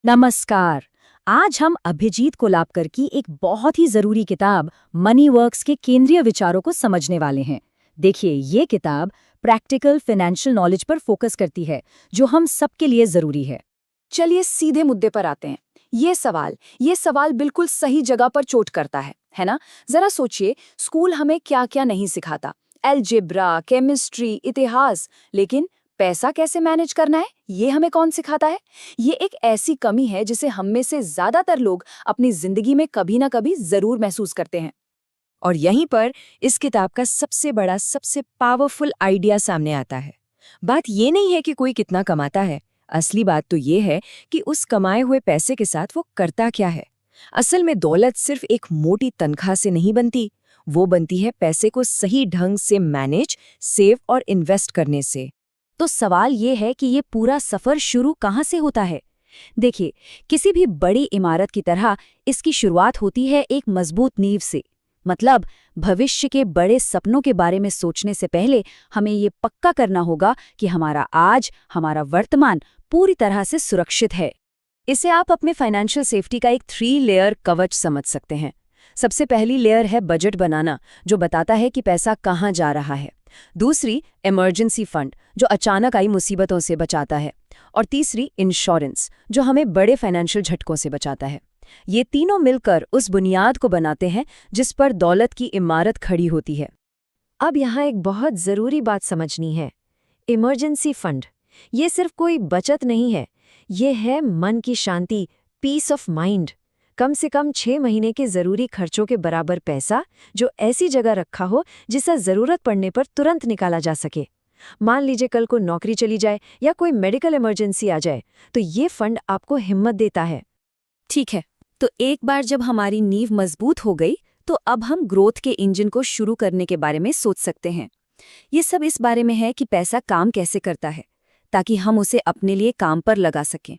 नमस्कार। आज हम अभिजीत कोलाबकर की एक बहुत ही जरूरी किताब मनी वर्क्स के केंद्रीय विचारों को समझने वाले हैं। देखिए, ये किताब प्रैक्टिकल फाइनेंशियल नॉलेज पर फोकस करती है, जो हम सबके लिए जरूरी है। चलिए सीधे मुद्दे पर आते हैं। ये सवाल बिल्कुल सही जगह पर चोट करता है ना? जरा सोचिए, स्कूल हमें क्या क्या नहीं सिखाता। अलजेब्रा, केमिस्ट्री, इतिहास, लेकिन पैसा कैसे मैनेज करना है, ये हमें कौन सिखाता है? ये एक ऐसी कमी है जिसे हम में से ज्यादातर लोग अपनी जिंदगी में कभी ना कभी जरूर महसूस करते हैं। और यहीं पर इस किताब का सबसे बड़ा, सबसे पावरफुल आइडिया सामने आता है। बात ये नहीं है कि कोई कितना कमाता है, असली बात तो ये है कि उस कमाए हुए पैसे के साथ वो करता क्या है। असल में दौलत सिर्फ एक मोटी तनख्वाह से नहीं बनती, वो बनती है पैसे को सही ढंग से मैनेज, सेव और इन्वेस्ट करने से। तो सवाल ये है कि ये पूरा सफर शुरू कहाँ से होता है? देखिए, किसी भी बड़ी इमारत की तरह इसकी शुरुआत होती है एक मजबूत नींव से। मतलब, भविष्य के बड़े सपनों के बारे में सोचने से पहले हमें ये पक्का करना होगा कि हमारा आज, हमारा वर्तमान पूरी तरह से सुरक्षित है। इसे आप अपने फाइनेंशियल सेफ्टी का एक 3 लेयर कवच समझ सकते हैं। सबसे पहली लेयर है बजट बनाना, जो बताता है कि पैसा कहाँ जा रहा है। दूसरी, इमरजेंसी फंड, जो अचानक आई मुसीबतों से बचाता है। और तीसरी, इंश्योरेंस, जो हमें बड़े फाइनेंशियल झटकों से बचाता है। ये तीनों मिलकर उस बुनियाद को बनाते हैं जिस पर दौलत की इमारत खड़ी होती है। अब यहाँ एक बहुत ज़रूरी बात समझनी है। इमरजेंसी फंड, ये सिर्फ कोई बचत नहीं है, ये है मन की शांति, पीस ऑफ माइंड। कम से कम 6 महीने के ज़रूरी खर्चों के बराबर पैसा, जो ऐसी जगह रखा हो जिसे ज़रूरत पड़ने पर तुरंत निकाला जा सके। मान लीजिए कल को नौकरी चली जाए या कोई मेडिकल इमरजेंसी आ जाए, तो ये फंड आपको हिम्मत देता है। ठीक है, तो एक बार जब हमारी नींव मजबूत हो गई, तो अब हम ग्रोथ के इंजन को शुरू करने के बारे में सोच सकते हैं। ये सब इस बारे में है कि पैसा काम कैसे करता है, ताकि हम उसे अपने लिए काम पर लगा सकें।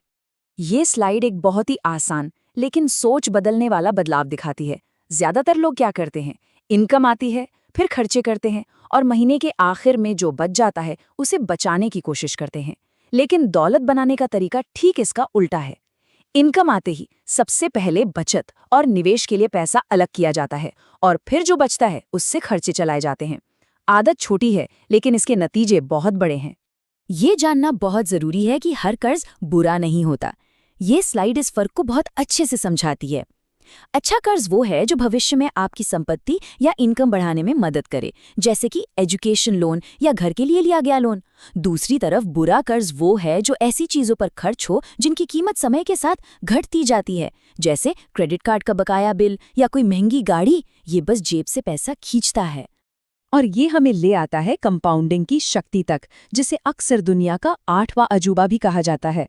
ये स्लाइड एक बहुत ही आसान लेकिन सोच बदलने वाला बदलाव दिखाती है। ज्यादातर लोग क्या करते हैं, इनकम आती है, फिर खर्चे करते हैं और महीने के आखिर में जो बच जाता है उसे बचाने की कोशिश करते हैं। लेकिन दौलत बनाने का तरीका ठीक इसका उल्टा है। इनकम आते ही सबसे पहले बचत और निवेश के लिए पैसा अलग किया जाता है, और फिर जो बचता है उससे खर्चे चलाए जाते हैं। आदत छोटी है, लेकिन इसके नतीजे बहुत बड़े हैं। ये जानना बहुत जरूरी है कि हर कर्ज बुरा नहीं होता। ये स्लाइड इस फर्क को बहुत अच्छे से समझाती है। अच्छा कर्ज वो है जो भविष्य में आपकी संपत्ति या इनकम बढ़ाने में मदद करे, जैसे कि एजुकेशन लोन या घर के लिए लिया गया लोन। दूसरी तरफ बुरा कर्ज वो है जो ऐसी चीजों पर खर्च हो जिनकी कीमत समय के साथ घटती जाती है, जैसे क्रेडिट कार्ड का बकाया बिल या कोई महंगी गाड़ी। ये बस जेब से पैसा खींचता है। और ये हमें ले आता है कंपाउंडिंग की शक्ति तक, जिसे अक्सर दुनिया का 8वां अजूबा भी कहा जाता है।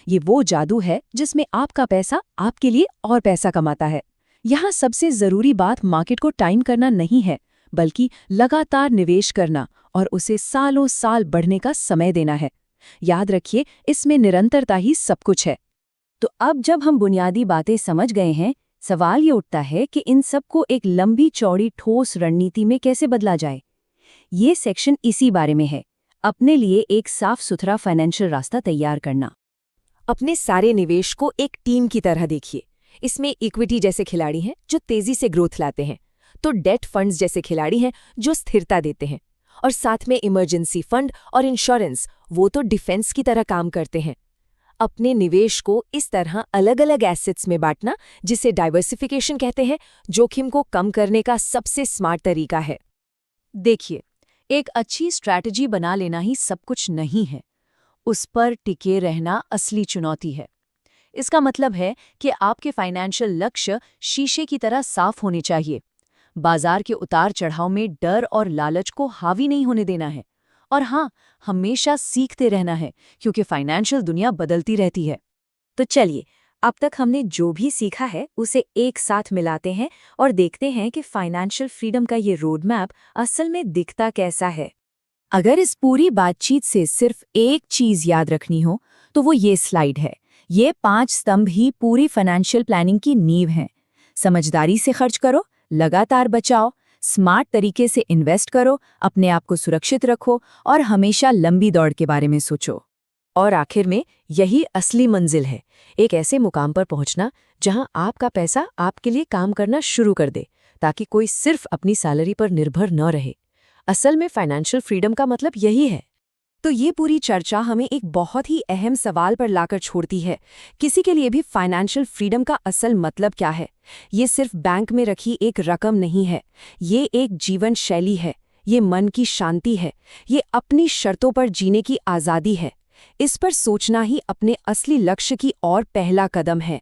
ये वो जादू है जिसमें आपका पैसा आपके लिए और पैसा कमाता है। यहाँ सबसे जरूरी बात मार्केट को टाइम करना नहीं है, बल्कि लगातार निवेश करना और उसे सालों साल बढ़ने का समय देना है। याद रखिए, इसमें निरंतरता ही सब कुछ है। तो अब जब हम बुनियादी बातें समझ गए हैं, सवाल ये उठता है कि इन सब को एक लंबी चौड़ी ठोस रणनीति में कैसे बदला जाए। ये सेक्शन इसी बारे में है, अपने लिए एक साफ सुथरा फाइनेंशियल रास्ता तैयार करना। अपने सारे निवेश को एक टीम की तरह देखिए। इसमें इक्विटी जैसे खिलाड़ी हैं जो तेजी से ग्रोथ लाते हैं, तो डेट फंड्स जैसे खिलाड़ी हैं जो स्थिरता देते हैं, और साथ में इमरजेंसी फंड और इंश्योरेंस, वो तो डिफेंस की तरह काम करते हैं। अपने निवेश को इस तरह अलग अलग एसेट्स में बांटना, जिसे डाइवर्सिफिकेशन कहते हैं, जोखिम को कम करने का सबसे स्मार्ट तरीका है। देखिए, एक अच्छी स्ट्रैटेजी बना लेना ही सब कुछ नहीं है, उस पर टिके रहना असली चुनौती है। इसका मतलब है कि आपके फाइनेंशियल लक्ष्य शीशे की तरह साफ होने चाहिए। बाजार के उतार चढ़ाव में डर और लालच को हावी नहीं होने देना है। और हाँ, हमेशा सीखते रहना है, क्योंकि फाइनेंशियल दुनिया बदलती रहती है। तो चलिए, अब तक हमने जो भी सीखा है उसे एक साथ मिलाते हैं और देखते हैं कि फाइनेंशियल फ्रीडम का ये रोड मैप असल में दिखता कैसा है। अगर इस पूरी बातचीत से सिर्फ एक चीज याद रखनी हो, तो वो ये स्लाइड है। ये 5 स्तंभ ही पूरी फाइनेंशियल प्लानिंग की नींव हैं। समझदारी से खर्च करो, लगातार बचाओ, स्मार्ट तरीके से इन्वेस्ट करो, अपने आप को सुरक्षित रखो और हमेशा लंबी दौड़ के बारे में सोचो। और आखिर में यही असली मंजिल है, एक ऐसे मुकाम पर पहुंचना जहां आपका पैसा आपके लिए काम करना शुरू कर दे, ताकि कोई सिर्फ अपनी सैलरी पर निर्भर न रहे। असल में फाइनेंशियल फ्रीडम का मतलब यही है। तो ये पूरी चर्चा हमें एक बहुत ही अहम सवाल पर लाकर छोड़ती है। किसी के लिए भी फाइनेंशियल फ्रीडम का असल मतलब क्या है? ये सिर्फ बैंक में रखी एक रकम नहीं है, ये एक जीवन शैली है, ये मन की शांति है, ये अपनी शर्तों पर जीने की आज़ादी है। इस पर सोचना ही अपने असली लक्ष्य की ओर पहला कदम है।